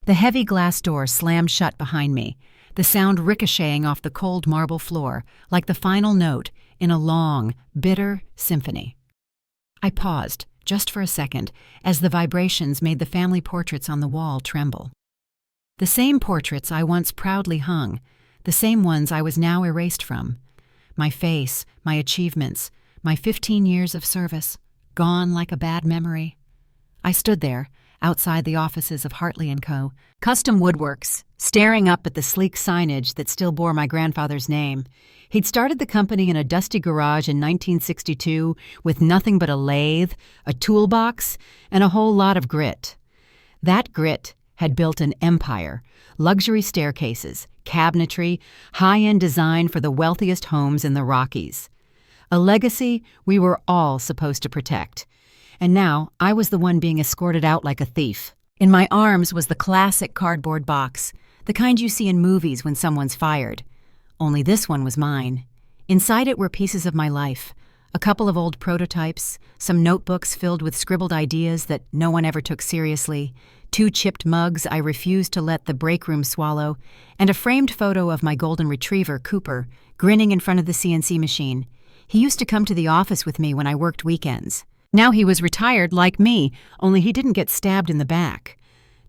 The heavy glass door slammed shut behind me, the sound ricocheting off the cold marble floor like the final note in a long, bitter symphony. I paused, just for a second, as the vibrations made the family portraits on the wall tremble. The same portraits I once proudly hung, the same ones I was now erased from. My face, my achievements, my 15 years of service, gone like a bad memory. I stood there, outside the offices of Hartley & Co., Custom Woodworks, staring up at the sleek signage that still bore my grandfather's name. He'd started the company in a dusty garage in 1962 with nothing but a lathe, a toolbox, and a whole lot of grit. That grit had built an empire, luxury staircases, cabinetry, high-end design for the wealthiest homes in the Rockies. A legacy we were all supposed to protect. And now I was the one being escorted out like a thief. In my arms was the classic cardboard box, the kind you see in movies when someone's fired. Only this one was mine. Inside it were pieces of my life, a couple of old prototypes, some notebooks filled with scribbled ideas that no one ever took seriously, 2 chipped mugs I refused to let the break room swallow, and a framed photo of my golden retriever, Cooper, grinning in front of the CNC machine. He used to come to the office with me when I worked weekends. Now he was retired like me, only he didn't get stabbed in the back.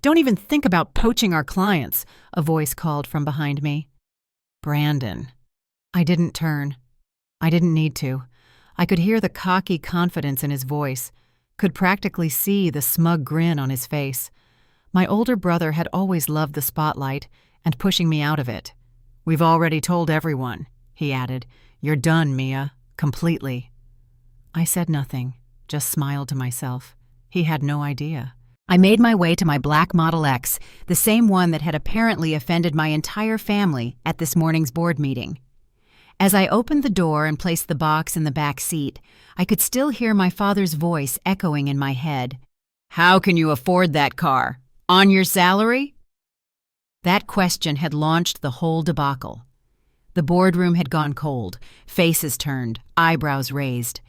"Don't even think about poaching our clients," a voice called from behind me. Brandon. I didn't turn. I didn't need to. I could hear the cocky confidence in his voice, could practically see the smug grin on his face. My older brother had always loved the spotlight and pushing me out of it. "We've already told everyone," he added. "You're done, Mia. Completely." I said nothing, just smiled to myself. He had no idea. I made my way to my black Model X, the same one that had apparently offended my entire family at this morning's board meeting. As I opened the door and placed the box in the back seat, I could still hear my father's voice echoing in my head. "How can you afford that car? On your salary?" That question had launched the whole debacle. The boardroom had gone cold, faces turned, eyebrows raised.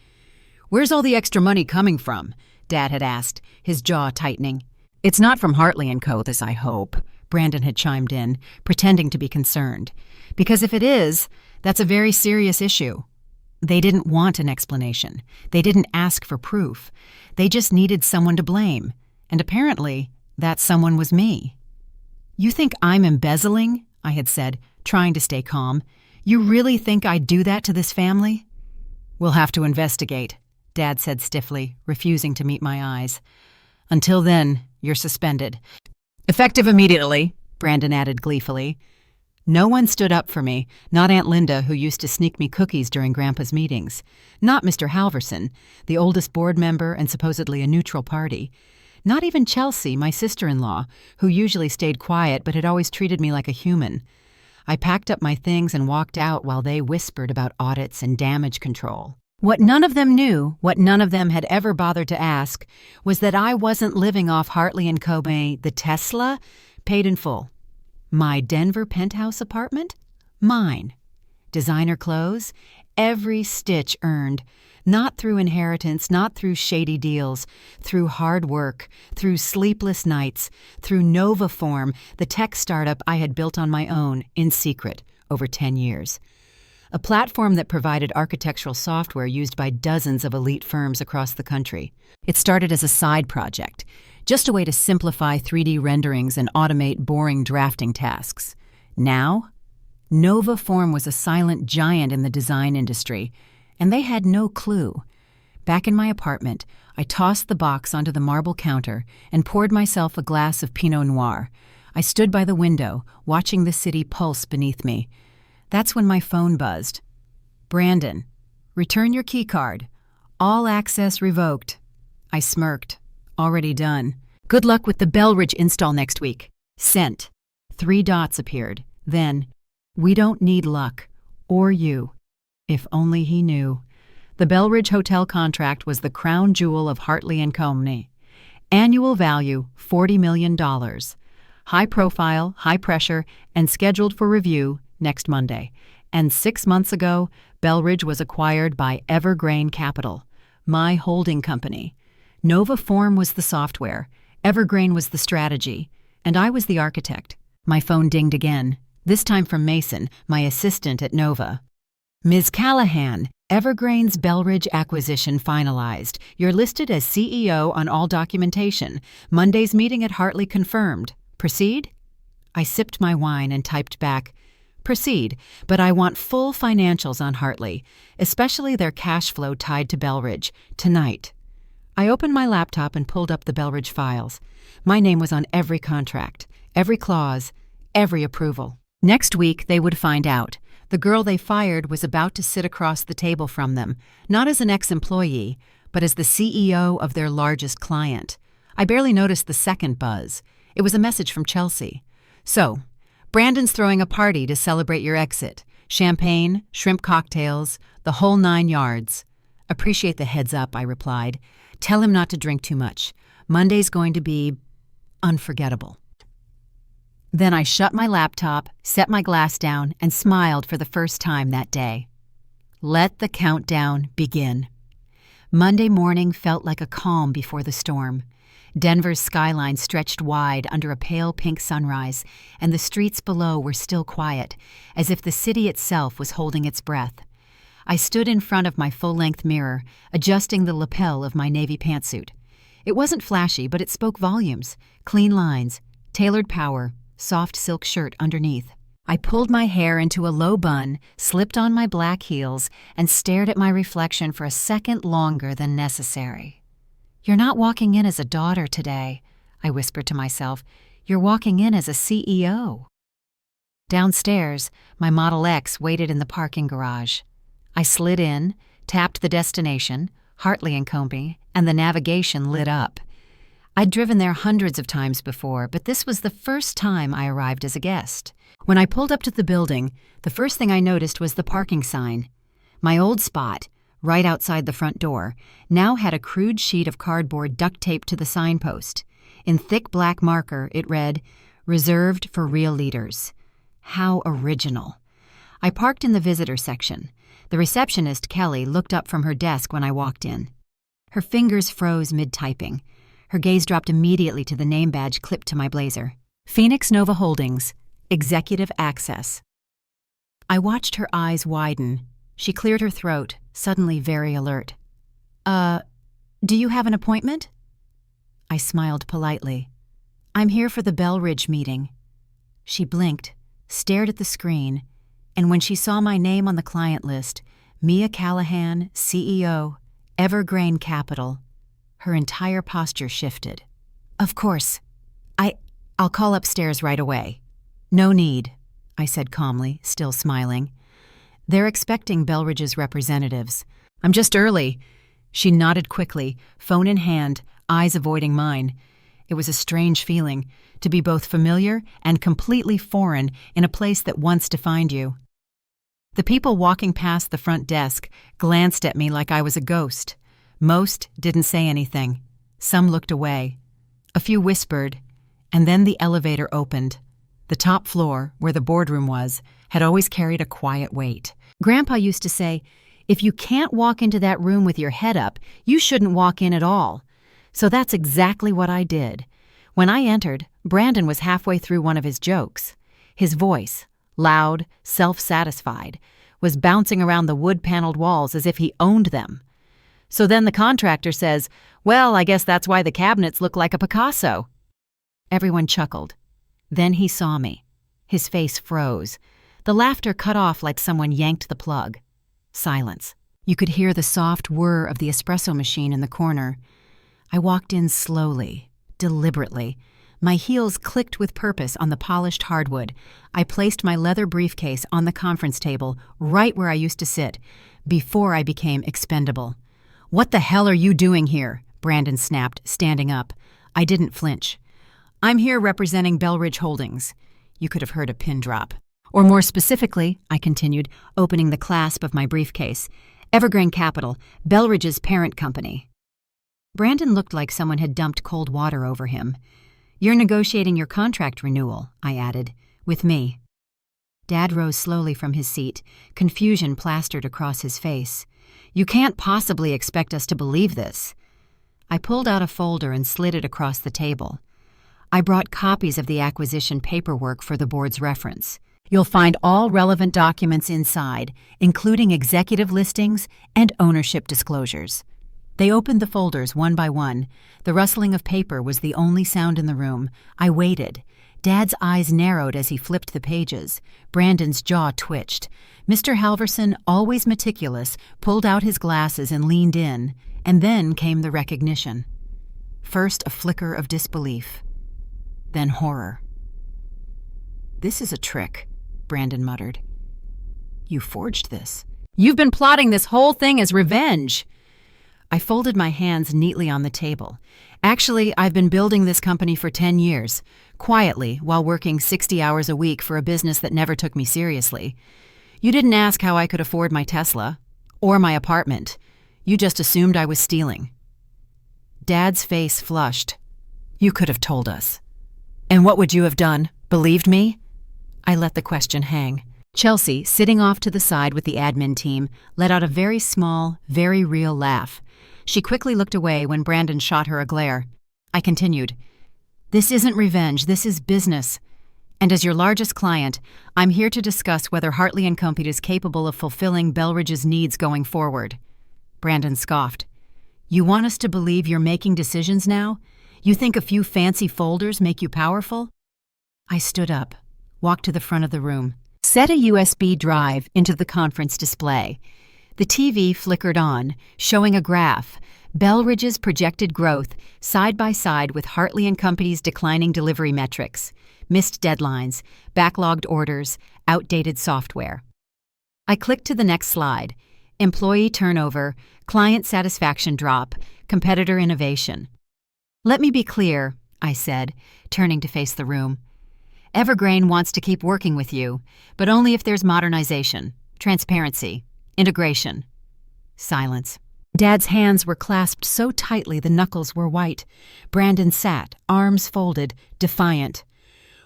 "Where's all the extra money coming from?" Dad had asked, his jaw tightening. "It's not from Hartley & Co., this I hope," Brandon had chimed in, pretending to be concerned. "Because if it is, that's a very serious issue." They didn't want an explanation. They didn't ask for proof. They just needed someone to blame. And apparently, that someone was me. "You think I'm embezzling?" I had said, trying to stay calm. "You really think I'd do that to this family?" "We'll have to investigate," Dad said stiffly, refusing to meet my eyes. "Until then, you're suspended." "Effective immediately," Brandon added gleefully. No one stood up for me, not Aunt Linda, who used to sneak me cookies during Grandpa's meetings, not Mr. Halverson, the oldest board member and supposedly a neutral party, not even Chelsea, my sister-in-law, who usually stayed quiet but had always treated me like a human. I packed up my things and walked out while they whispered about audits and damage control. What none of them knew, what none of them had ever bothered to ask, was that I wasn't living off Hartley & Co. The Tesla, paid in full. My Denver penthouse apartment? Mine. Designer clothes? Every stitch earned. Not through inheritance, not through shady deals, through hard work, through sleepless nights, through Novaform, the tech startup I had built on my own, in secret, over 10 years. A platform that provided architectural software used by dozens of elite firms across the country. It started as a side project, just a way to simplify 3D renderings and automate boring drafting tasks. Now, Novaform was a silent giant in the design industry, and they had no clue. Back in my apartment, I tossed the box onto the marble counter and poured myself a glass of Pinot Noir. I stood by the window, watching the city pulse beneath me. That's when my phone buzzed. "Brandon, return your keycard. All access revoked." I smirked. Already done. "Good luck with the Bellridge install next week." Sent. 3 dots appeared. Then, "We don't need luck. Or you." If only he knew. The Bellridge Hotel contract was the crown jewel of Hartley & Company. Annual value, $40 million. High profile, high pressure, and scheduled for review next Monday. And 6 months ago, Bellridge was acquired by Evergreen Capital, my holding company. Novaform was the software, Evergreen was the strategy, And I was the architect. My phone dinged again, this time from Mason, my assistant at Nova. Ms. Callahan, Evergrain's Belridge acquisition finalized. You're listed as CEO on all documentation. Monday's meeting at Hartley confirmed. Proceed? I sipped my wine and typed back, proceed, but I want full financials on Hartley, especially their cash flow tied to Belridge, tonight. I opened my laptop and pulled up the Belridge files. My name was on every contract, every clause, every approval. Next week, they would find out. The girl they fired was about to sit across the table from them, not as an ex-employee, but as the CEO of their largest client. I barely noticed the second buzz. It was a message from Chelsea. So, Brandon's throwing a party to celebrate your exit. Champagne, shrimp cocktails, the whole 9 yards. Appreciate the heads up, I replied. Tell him not to drink too much. Monday's going to be unforgettable. Then I shut my laptop, set my glass down, and smiled for the first time that day. Let the countdown begin. Monday morning felt like a calm before the storm. Denver's skyline stretched wide under a pale pink sunrise, and the streets below were still quiet, as if the city itself was holding its breath. I stood in front of my full-length mirror, adjusting the lapel of my navy pantsuit. It wasn't flashy, but it spoke volumes. Clean lines, tailored power, soft silk shirt underneath. I pulled my hair into a low bun, slipped on my black heels, and stared at my reflection for a second longer than necessary. You're not walking in as a daughter today, I whispered to myself. You're walking in as a CEO. Downstairs, my Model X waited in the parking garage. I slid in, tapped the destination, Hartley & Company, and the navigation lit up. I'd driven there hundreds of times before, but this was the first time I arrived as a guest. When I pulled up to the building, the first thing I noticed was the parking sign. My old spot, right outside the front door, now had a crude sheet of cardboard duct taped to the signpost. In thick black marker, it read, "Reserved for real leaders." How original. I parked in the visitor section. The receptionist, Kelly, looked up from her desk when I walked in. Her fingers froze mid-typing. Her gaze dropped immediately to the name badge clipped to my blazer. Phoenix Nova Holdings, Executive Access. I watched her eyes widen. She cleared her throat, suddenly very alert. Do you have an appointment? I smiled politely. I'm here for the Belridge meeting. She blinked, stared at the screen, and when she saw my name on the client list, Mia Callahan, CEO, Evergrain Capital, her entire posture shifted. Of course. I'll call upstairs right away. No need, I said calmly, still smiling. They're expecting Belridge's representatives. I'm just early. She nodded quickly, phone in hand, eyes avoiding mine. It was a strange feeling, to be both familiar and completely foreign in a place that once defined you. The people walking past the front desk glanced at me like I was a ghost. Most didn't say anything. Some looked away. A few whispered, and then the elevator opened. The top floor, where the boardroom was, had always carried a quiet weight. Grandpa used to say, if you can't walk into that room with your head up, you shouldn't walk in at all. So that's exactly what I did. When I entered, Brandon was halfway through one of his jokes. His voice, loud, self-satisfied, was bouncing around the wood-paneled walls as if he owned them. So then the contractor says, well, I guess that's why the cabinets look like a Picasso. Everyone chuckled. Then he saw me. His face froze. The laughter cut off like someone yanked the plug. Silence. You could hear the soft whir of the espresso machine in the corner. I walked in slowly, deliberately. My heels clicked with purpose on the polished hardwood. I placed my leather briefcase on the conference table, right where I used to sit, before I became expendable. What the hell are you doing here? Brandon snapped, standing up. I didn't flinch. I'm here representing Belridge Holdings. You could have heard a pin drop. Or more specifically, I continued, opening the clasp of my briefcase, Evergrain Capital, Belridge's parent company. Brandon looked like someone had dumped cold water over him. You're negotiating your contract renewal, I added, with me. Dad rose slowly from his seat, confusion plastered across his face. You can't possibly expect us to believe this. I pulled out a folder and slid it across the table. I brought copies of the acquisition paperwork for the board's reference. You'll find all relevant documents inside, including executive listings and ownership disclosures. They opened the folders one by one. The rustling of paper was the only sound in the room. I waited. Dad's eyes narrowed as he flipped the pages. Brandon's jaw twitched. Mr. Halverson, always meticulous, pulled out his glasses and leaned in, and then came the recognition. First a flicker of disbelief, then horror. "This is a trick," Brandon muttered. "You forged this. You've been plotting this whole thing as revenge." I folded my hands neatly on the table. "Actually, I've been building this company for 10 years, quietly, while working 60 hours a week for a business that never took me seriously. You didn't ask how I could afford my Tesla, or my apartment. You just assumed I was stealing." Dad's face flushed. "You could have told us." "And what would you have done? Believed me?" I let the question hang. Chelsea, sitting off to the side with the admin team, let out a very small, very real laugh. She quickly looked away when Brandon shot her a glare. I continued, "This isn't revenge, this is business. And as your largest client, I'm here to discuss whether Hartley & Company is capable of fulfilling Belridge's needs going forward." Brandon scoffed. "You want us to believe you're making decisions now? You think a few fancy folders make you powerful?" I stood up, walked to the front of the room, set a USB drive into the conference display. The TV flickered on, showing a graph, Belridge's projected growth side by side with Hartley & Company's declining delivery metrics, missed deadlines, backlogged orders, outdated software. I clicked to the next slide. Employee turnover, client satisfaction drop, competitor innovation. "Let me be clear," I said, turning to face the room. "Evergreen wants to keep working with you, but only if there's modernization, transparency, integration." Silence. Dad's hands were clasped so tightly the knuckles were white. Brandon sat, arms folded, defiant.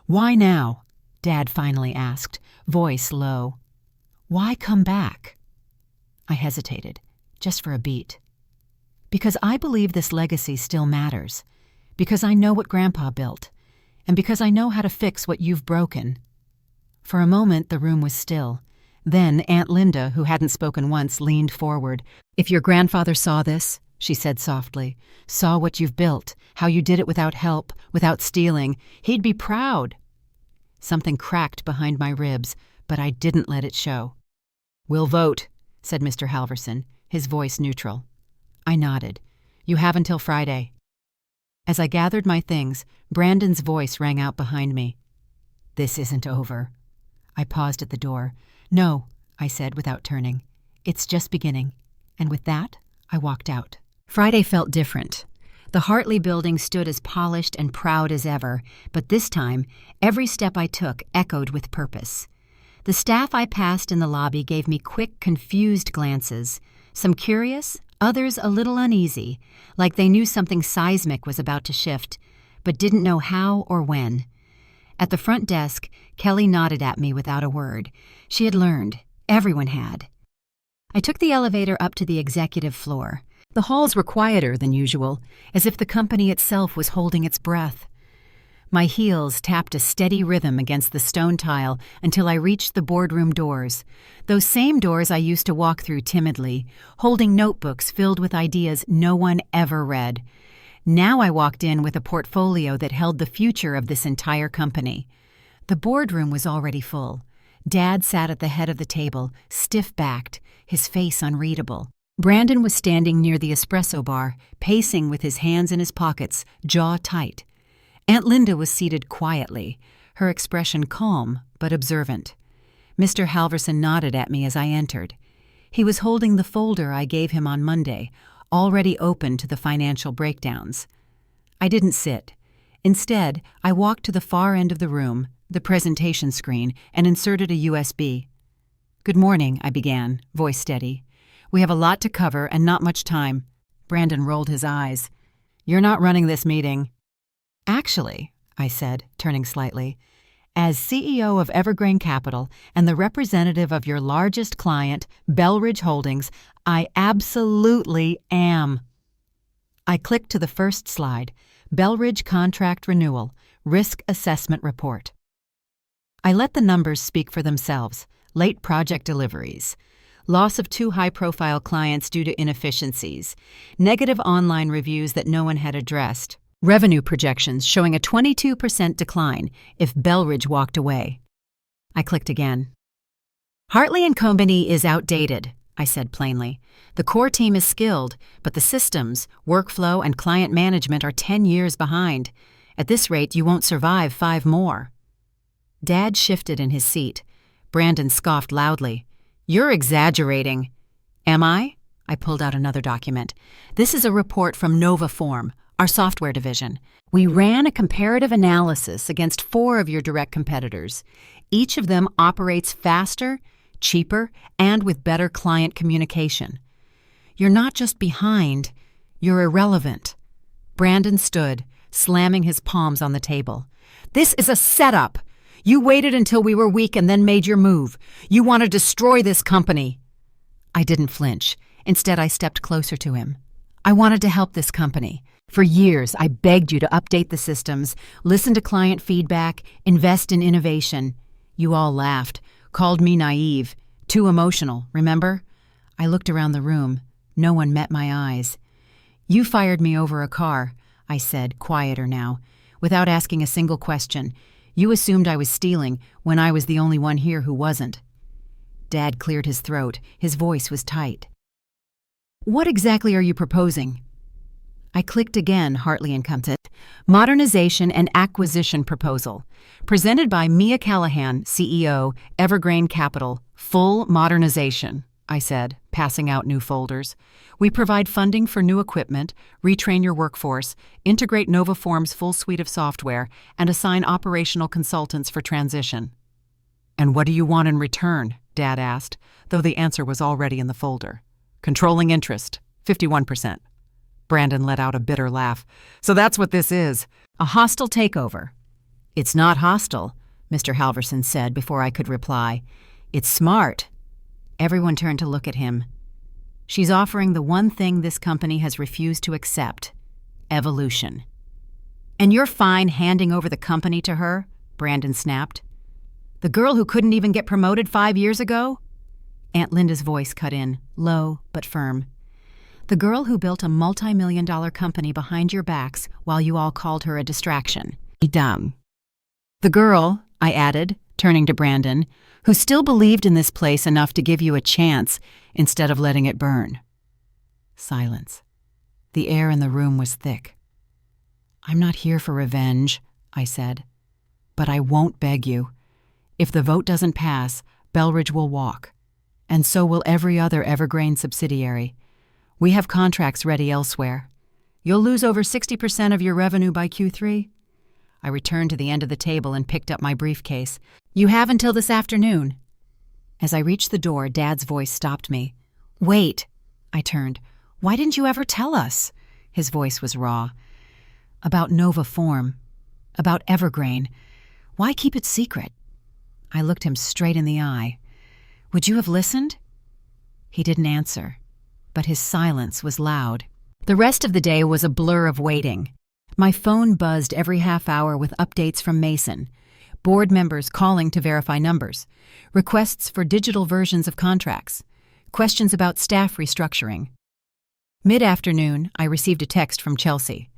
"Why now?" Dad finally asked, voice low. "Why come back?" I hesitated, just for a beat. "Because I believe this legacy still matters. Because I know what Grandpa built. And because I know how to fix what you've broken." For a moment, the room was still. Then Aunt Linda, who hadn't spoken once, leaned forward. "If your grandfather saw this," she said softly, "saw what you've built, how you did it without help, without stealing, he'd be proud." Something cracked behind my ribs, but I didn't let it show. "We'll vote," said Mr. Halverson, his voice neutral. I nodded. "You have until Friday." As I gathered my things, Brandon's voice rang out behind me. "This isn't over." I paused at the door. "No," I said without turning. "It's just beginning." And with that, I walked out. Friday felt different. The Hartley building stood as polished and proud as ever, but this time, every step I took echoed with purpose. The staff I passed in the lobby gave me quick, confused glances, some curious, others a little uneasy, like they knew something seismic was about to shift, but didn't know how or when. At the front desk, Kelly nodded at me without a word. She had learned. Everyone had. I took the elevator up to the executive floor. The halls were quieter than usual, as if the company itself was holding its breath. My heels tapped a steady rhythm against the stone tile until I reached the boardroom doors, those same doors I used to walk through timidly, holding notebooks filled with ideas no one ever read. Now I walked in with a portfolio that held the future of this entire company. The boardroom was already full. Dad sat at the head of the table, stiff-backed, his face unreadable. Brandon was standing near the espresso bar, pacing with his hands in his pockets, jaw tight. Aunt Linda was seated quietly, her expression calm but observant. Mr. Halverson nodded at me as I entered. He was holding the folder I gave him on Monday, already open to the financial breakdowns. I didn't sit. Instead, I walked to the far end of the room, the presentation screen, and inserted a USB. "Good morning," I began, voice steady. "We have a lot to cover and not much time." Brandon rolled his eyes. "You're not running this meeting." "Actually," I said, turning slightly, "as CEO of Evergreen Capital and the representative of your largest client, Belridge Holdings, I absolutely am." I clicked to the first slide, Belridge Contract Renewal, Risk Assessment Report. I let the numbers speak for themselves. Late project deliveries. Loss of 2 high-profile clients due to inefficiencies. Negative online reviews that no one had addressed. Revenue projections showing a 22% decline if Belridge walked away. I clicked again. Hartley & Company is outdated, I said plainly. The core team is skilled, but the systems, workflow, and client management are 10 years behind. At this rate, you won't survive 5 more. Dad shifted in his seat. Brandon scoffed loudly. You're exaggerating. Am I? I pulled out another document. This is a report from Novaform, our software division. We ran a comparative analysis against 4 of your direct competitors. Each of them operates faster, cheaper, and with better client communication. You're not just behind, you're irrelevant. Brandon stood, slamming his palms on the table. This is a setup. You waited until we were weak and then made your move. You want to destroy this company. I didn't flinch. Instead, I stepped closer to him. I wanted to help this company. For years, I begged you to update the systems, listen to client feedback, invest in innovation. You all laughed, called me naive, too emotional, remember? I looked around the room. No one met my eyes. You fired me over a car, I said, quieter now, without asking a single question. You assumed I was stealing when I was the only one here who wasn't. Dad cleared his throat. His voice was tight. What exactly are you proposing? I clicked again, Hartley & Company. Modernization and Acquisition Proposal. Presented by Mia Callahan, CEO, Evergreen Capital. Full modernization, I said, passing out new folders. We provide funding for new equipment, retrain your workforce, integrate Novaform's full suite of software, and assign operational consultants for transition. And what do you want in return? Dad asked, though the answer was already in the folder. Controlling interest, 51%. Brandon let out a bitter laugh. So that's what this is. A hostile takeover. It's not hostile, Mr. Halverson said before I could reply. It's smart. Everyone turned to look at him. She's offering the one thing this company has refused to accept: evolution. And you're fine handing over the company to her? Brandon snapped. The girl who couldn't even get promoted 5 years ago? Aunt Linda's voice cut in, low but firm. The girl who built a multi-million-dollar company behind your backs while you all called her a distraction. Dumb. The girl, I added, turning to Brandon, who still believed in this place enough to give you a chance instead of letting it burn. Silence. The air in the room was thick. I'm not here for revenge, I said, but I won't beg you. If the vote doesn't pass, Belridge will walk, and so will every other Evergreen subsidiary. We have contracts ready elsewhere. You'll lose over 60% of your revenue by Q3. I returned to the end of the table and picked up my briefcase. You have until this afternoon. As I reached the door, Dad's voice stopped me. Wait, I turned. Why didn't you ever tell us? His voice was raw. About Novaform. About Evergreen. Why keep it secret? I looked him straight in the eye. Would you have listened? He didn't answer, but his silence was loud. The rest of the day was a blur of waiting. My phone buzzed every half hour with updates from Mason, board members calling to verify numbers, requests for digital versions of contracts, questions about staff restructuring. Mid-afternoon, I received a text from Chelsea.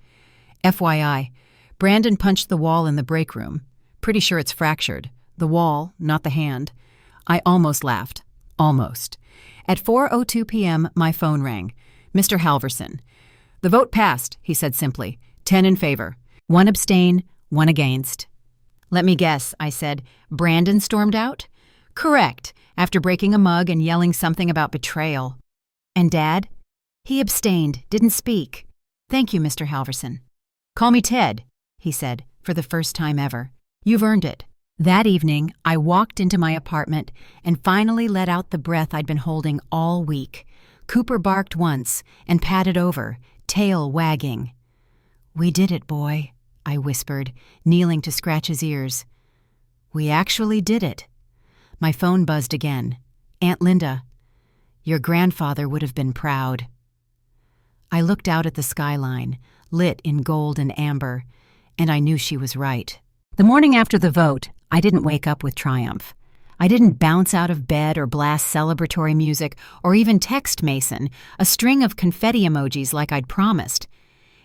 FYI, Brandon punched the wall in the break room. Pretty sure it's fractured. The wall, not the hand. I almost laughed. Almost. At 4:02 p.m., my phone rang. Mr. Halverson. The vote passed, he said simply. 10 in favor. 1 abstain, 1 against. Let me guess, I said. Brandon stormed out? Correct, after breaking a mug and yelling something about betrayal. And Dad? He abstained, didn't speak. Thank you, Mr. Halverson. Call me Ted, he said, for the first time ever. You've earned it. That evening, I walked into my apartment and finally let out the breath I'd been holding all week. Cooper barked once and patted over, tail wagging. We did it, boy, I whispered, kneeling to scratch his ears. We actually did it. My phone buzzed again. Aunt Linda. Your grandfather would have been proud. I looked out at the skyline, lit in gold and amber. and I knew she was right. The morning after the vote, I didn't wake up with triumph. I didn't bounce out of bed or blast celebratory music or even text Mason a string of confetti emojis like I'd promised.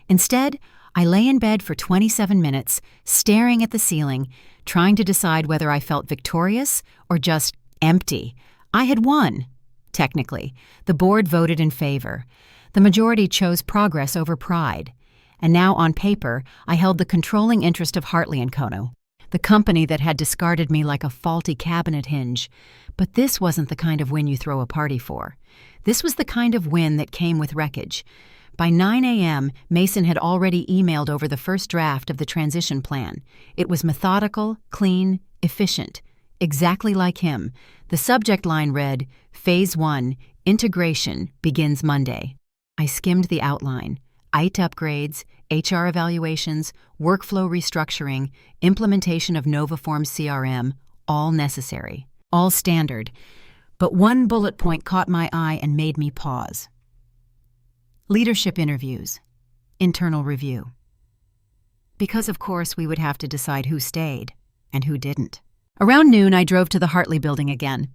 Instead, I lay in bed for 27 minutes, staring at the ceiling, trying to decide whether I felt victorious or just empty. I had won. Technically, the board voted in favor. The majority chose progress over pride. And now, on paper, I held the controlling interest of Hartley & Co., the company that had discarded me like a faulty cabinet hinge. But this wasn't the kind of win you throw a party for. This was the kind of win that came with wreckage. By 9 a.m., Mason had already emailed over the first draft of the transition plan. It was methodical, clean, efficient. Exactly like him. The subject line read, Phase 1, Integration, begins Monday. I skimmed the outline. IT upgrades, HR evaluations, workflow restructuring, implementation of NovaForm CRM, all necessary, all standard. But one bullet point caught my eye and made me pause. Leadership interviews, internal review. Because, of course, we would have to decide who stayed and who didn't. Around noon, I drove to the Hartley building again.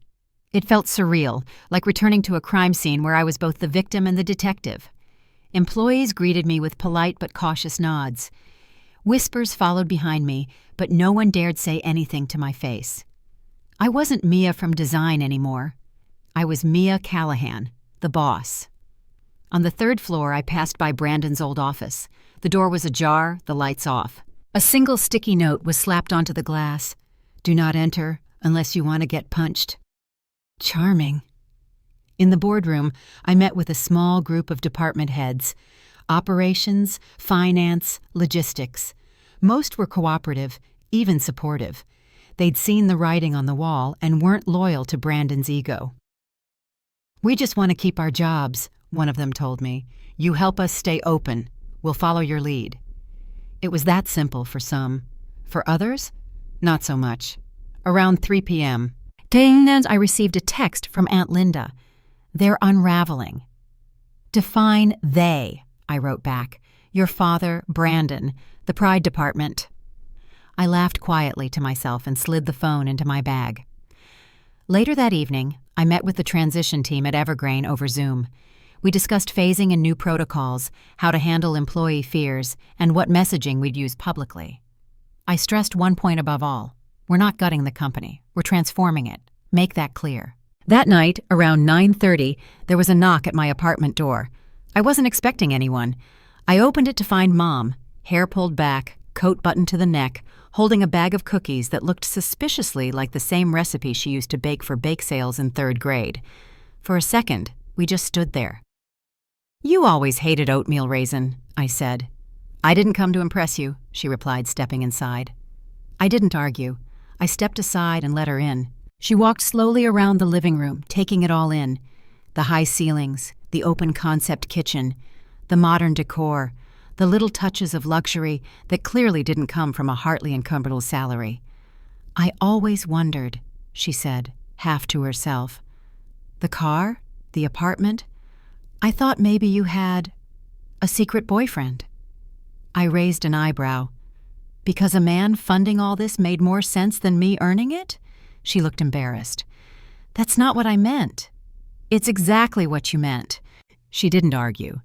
It felt surreal, like returning to a crime scene where I was both the victim and the detective. Employees greeted me with polite but cautious nods. Whispers followed behind me, but no one dared say anything to my face. I wasn't Mia from design anymore. I was Mia Callahan, the boss. On the third floor, I passed by Brandon's old office. The door was ajar, the lights off. A single sticky note was slapped onto the glass. Do not enter unless you want to get punched. Charming. In the boardroom, I met with a small group of department heads. Operations, finance, logistics. Most were cooperative, even supportive. They'd seen the writing on the wall and weren't loyal to Brandon's ego. We just want to keep our jobs, one of them told me. You help us stay open. We'll follow your lead. It was that simple for some. For others, not so much. Around 3 p.m., I received a text from Aunt Linda. They're unraveling. Define they, I wrote back. Your father, Brandon, the Pride Department. I laughed quietly to myself and slid the phone into my bag. Later that evening, I met with the transition team at Evergreen over Zoom. We discussed phasing and new protocols, how to handle employee fears, and what messaging we'd use publicly. I stressed one point above all. We're not gutting the company. We're transforming it. Make that clear. That night, around 9:30, there was a knock at my apartment door. I wasn't expecting anyone. I opened it to find Mom, hair pulled back, coat buttoned to the neck, holding a bag of cookies that looked suspiciously like the same recipe she used to bake for bake sales in 3rd grade. For a second, we just stood there. You always hated oatmeal raisin, I said. I didn't come to impress you, she replied, stepping inside. I didn't argue. I stepped aside and let her in. She walked slowly around the living room, taking it all in. The high ceilings, the open concept kitchen, the modern decor, the little touches of luxury that clearly didn't come from a Hartley & Cumberland salary. I always wondered, she said, half to herself. The car? The apartment? I thought maybe you had a secret boyfriend. I raised an eyebrow. Because a man funding all this made more sense than me earning it? She looked embarrassed. That's not what I meant. It's exactly what you meant. She didn't argue.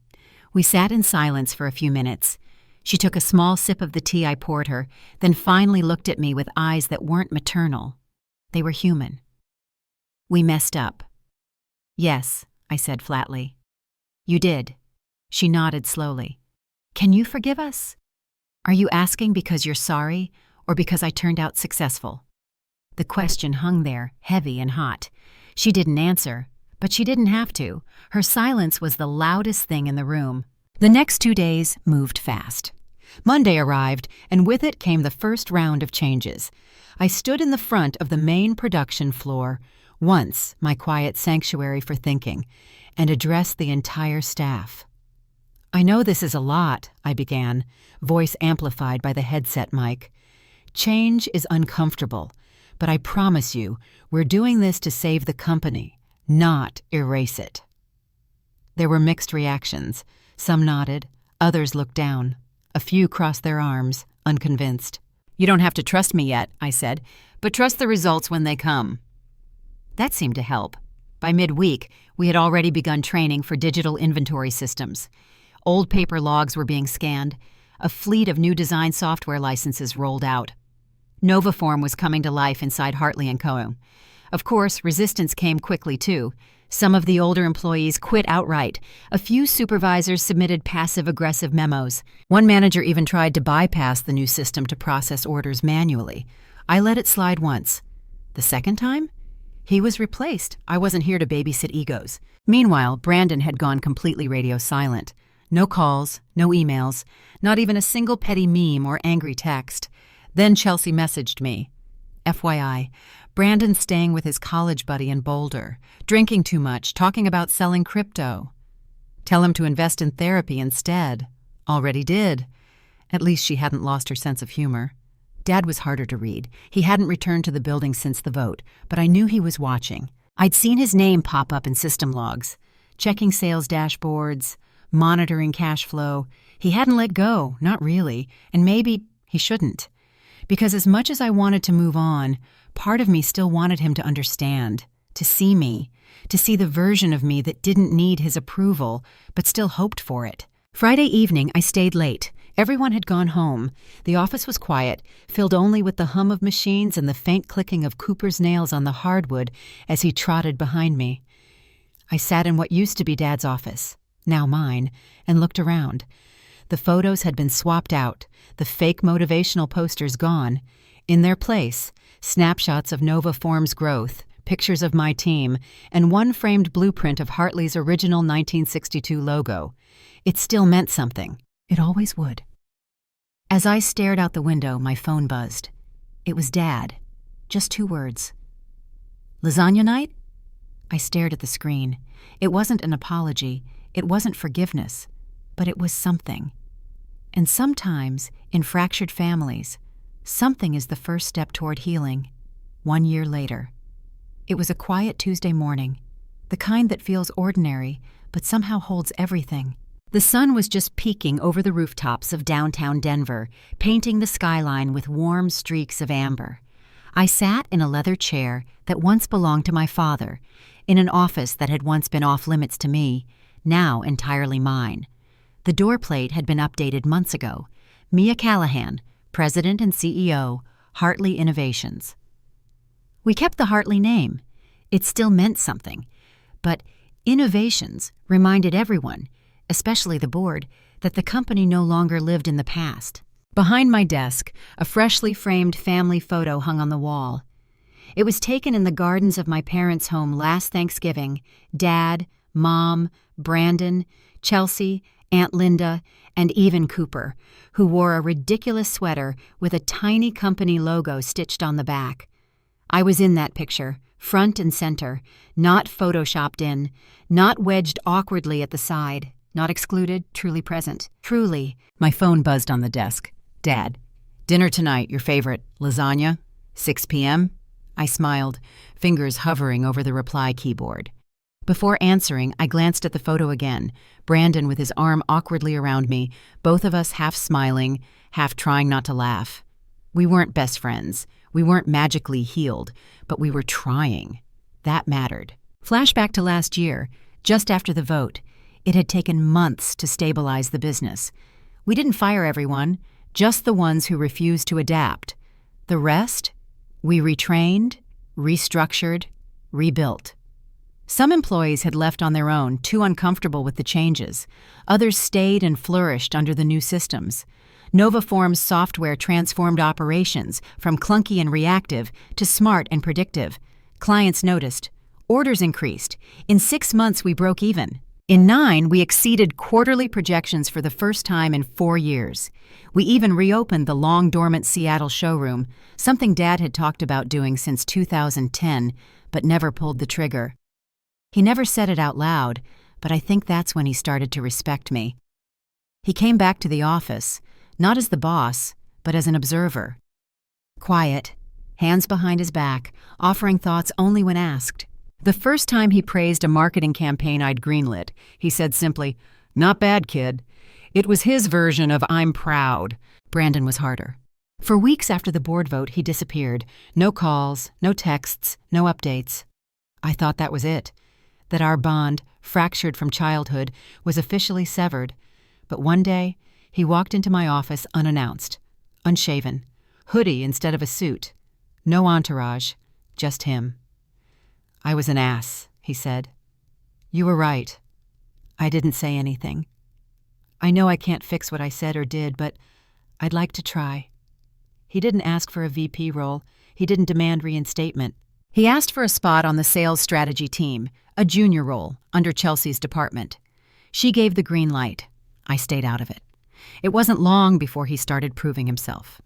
We sat in silence for a few minutes. She took a small sip of the tea I poured her, then finally looked at me with eyes that weren't maternal. They were human. We messed up. Yes, I said flatly. You did. She nodded slowly. Can you forgive us? Are you asking because you're sorry or because I turned out successful? The question hung there, heavy and hot. She didn't answer, but she didn't have to. Her silence was the loudest thing in the room. The next 2 days moved fast. Monday arrived, and with it came the first round of changes. I stood in the front of the main production floor, once my quiet sanctuary for thinking, and addressed the entire staff. I know this is a lot, I began, voice amplified by the headset mic. Change is uncomfortable, but I promise you, we're doing this to save the company, not erase it. There were mixed reactions. Some nodded, others looked down. A few crossed their arms, unconvinced. "You don't have to trust me yet," I said, "but trust the results when they come." That seemed to help. By midweek, we had already begun training for digital inventory systems. Old paper logs were being scanned. A fleet of new design software licenses rolled out. Novaform was coming to life inside Hartley & Co. Of course, resistance came quickly, too. Some of the older employees quit outright. A few supervisors submitted passive-aggressive memos. One manager even tried to bypass the new system to process orders manually. I let it slide once. The second time? He was replaced. I wasn't here to babysit egos. Meanwhile, Brandon had gone completely radio silent. No calls, no emails, not even a single petty meme or angry text. Then Chelsea messaged me. FYI, Brandon's staying with his college buddy in Boulder, drinking too much, talking about selling crypto. Tell him to invest in therapy instead. Already did. At least she hadn't lost her sense of humor. Dad was harder to read. He hadn't returned to the building since the vote, but I knew he was watching. I'd seen his name pop up in system logs, checking sales dashboards, monitoring cash flow. He hadn't let go, not really, and maybe he shouldn't. Because as much as I wanted to move on, part of me still wanted him to understand, to see me, to see the version of me that didn't need his approval, but still hoped for it. Friday evening, I stayed late. Everyone had gone home. The office was quiet, filled only with the hum of machines and the faint clicking of Cooper's nails on the hardwood as he trotted behind me. I sat in what used to be Dad's office, now mine, and looked around. The photos had been swapped out, the fake motivational posters gone. In their place, snapshots of Novaform's growth, pictures of my team, and one framed blueprint of Hartley's original 1962 logo. It still meant something. It always would. As I stared out the window, my phone buzzed. It was Dad. Just 2 words. "Lasagna night?" I stared at the screen. It wasn't an apology. It wasn't forgiveness. But it was something. And sometimes, in fractured families, something is the first step toward healing. 1 year later. It was a quiet Tuesday morning, the kind that feels ordinary, but somehow holds everything. The sun was just peeking over the rooftops of downtown Denver, painting the skyline with warm streaks of amber. I sat in a leather chair that once belonged to my father, in an office that had once been off-limits to me, now entirely mine. The door plate had been updated months ago. Mia Callahan, President and CEO, Hartley Innovations. We kept the Hartley name. It still meant something. But Innovations reminded everyone, especially the board, that the company no longer lived in the past. Behind my desk, a freshly framed family photo hung on the wall. It was taken in the gardens of my parents' home last Thanksgiving. Dad, Mom, Brandon, Chelsea, Aunt Linda, and even Cooper, who wore a ridiculous sweater with a tiny company logo stitched on the back. I was in that picture, front and center, not photoshopped in, not wedged awkwardly at the side, not excluded, truly present. Truly. My phone buzzed on the desk. "Dad, dinner tonight, your favorite, lasagna? 6 p.m.? I smiled, fingers hovering over the reply keyboard. Before answering, I glanced at the photo again, Brandon with his arm awkwardly around me, both of us half smiling, half trying not to laugh. We weren't best friends. We weren't magically healed, but we were trying. That mattered. Flashback to last year, just after the vote. It had taken months to stabilize the business. We didn't fire everyone, just the ones who refused to adapt. The rest? We retrained, restructured, rebuilt. Some employees had left on their own, too uncomfortable with the changes. Others stayed and flourished under the new systems. Novaform's software transformed operations from clunky and reactive to smart and predictive. Clients noticed. Orders increased. In 6 months, we broke even. In 9, we exceeded quarterly projections for the first time in 4 years. We even reopened the long-dormant Seattle showroom, something Dad had talked about doing since 2010, but never pulled the trigger. He never said it out loud, but I think that's when he started to respect me. He came back to the office, not as the boss, but as an observer. Quiet, hands behind his back, offering thoughts only when asked. The first time he praised a marketing campaign I'd greenlit, he said simply, "Not bad, kid. It was his version of "I'm proud." Brandon was harder. For weeks after the board vote, he disappeared. No calls, no texts, no updates. I thought that was it, that our bond, fractured from childhood, was officially severed. But one day, he walked into my office unannounced, unshaven, hoodie instead of a suit. No entourage, just him. "I was an ass," he said. "You were right." I didn't say anything. "I know I can't fix what I said or did, but I'd like to try." He didn't ask for a VP role. He didn't demand reinstatement. He asked for a spot on the sales strategy team, a junior role, under Chelsea's department. She gave the green light. I stayed out of it. It wasn't long before he started proving himself.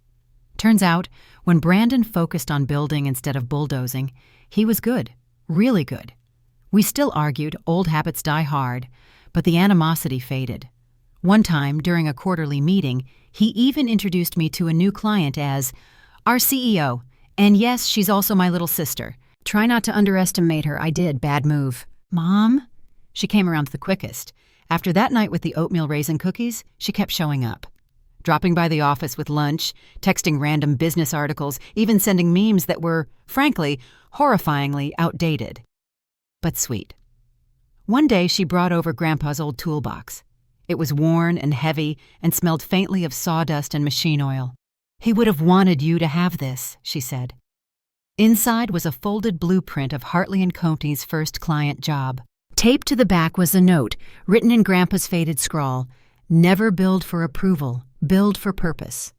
Turns out, when Brandon focused on building instead of bulldozing, he was good, really good. We still argued, old habits die hard, but the animosity faded. One time, during a quarterly meeting, he even introduced me to a new client as our CEO, and yes, she's also my little sister. Try not to underestimate her. I did. Bad move. "Mom?" She came around the quickest. After that night with the oatmeal raisin cookies, she kept showing up. Dropping by the office with lunch, texting random business articles, even sending memes that were, frankly, horrifyingly outdated. But sweet. One day she brought over Grandpa's old toolbox. It was worn and heavy and smelled faintly of sawdust and machine oil. "He would have wanted you to have this," she said. Inside was a folded blueprint of Hartley & Company's first client job. Taped to the back was a note, written in Grandpa's faded scrawl, "Never build for approval, build for purpose."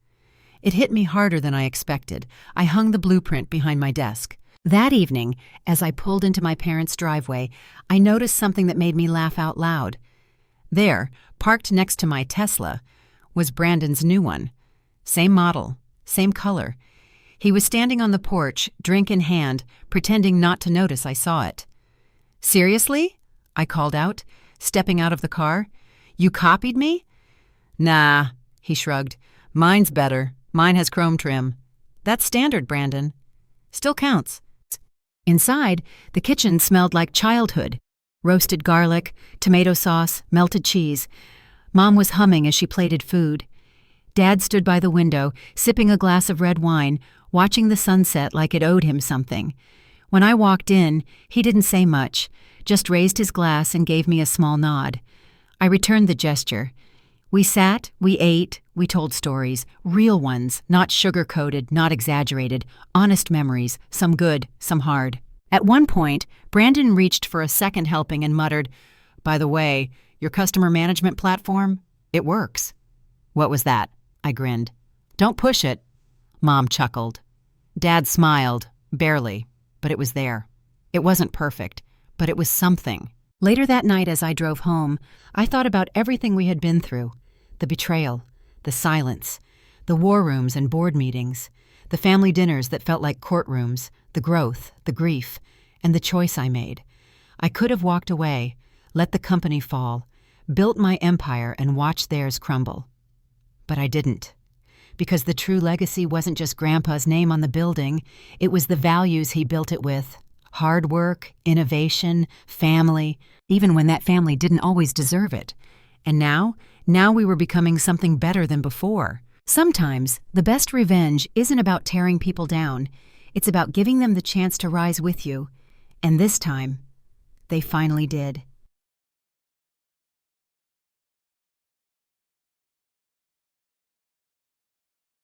It hit me harder than I expected. I hung the blueprint behind my desk. That evening, as I pulled into my parents' driveway, I noticed something that made me laugh out loud. There, parked next to my Tesla, was Brandon's new one. Same model, same color. He was standing on the porch, drink in hand, pretending not to notice I saw it. "Seriously?" I called out, stepping out of the car. "You copied me?" "Nah," he shrugged. "Mine's better. Mine has chrome trim." "That's standard, Brandon." "Still counts." Inside, the kitchen smelled like childhood. Roasted garlic, tomato sauce, melted cheese. Mom was humming as she plated food. Dad stood by the window, sipping a glass of red wine, watching the sunset like it owed him something. When I walked in, he didn't say much, just raised his glass and gave me a small nod. I returned the gesture. We sat, we ate, we told stories, real ones, not sugar-coated, not exaggerated, honest memories, some good, some hard. At one point, Brandon reached for a second helping and muttered, "By the way, your customer management platform, it works." "What was that?" I grinned. "Don't push it." Mom chuckled. Dad smiled, barely, but it was there. It wasn't perfect, but it was something. Later that night as I drove home, I thought about everything we had been through. The betrayal, the silence, the war rooms and board meetings, the family dinners that felt like courtrooms, the growth, the grief, and the choice I made. I could have walked away, let the company fall, built my empire and watched theirs crumble. But I didn't. Because the true legacy wasn't just Grandpa's name on the building, it was the values he built it with. Hard work, innovation, family, even when that family didn't always deserve it. And now we were becoming something better than before. Sometimes, the best revenge isn't about tearing people down. It's about giving them the chance to rise with you. And this time, they finally did.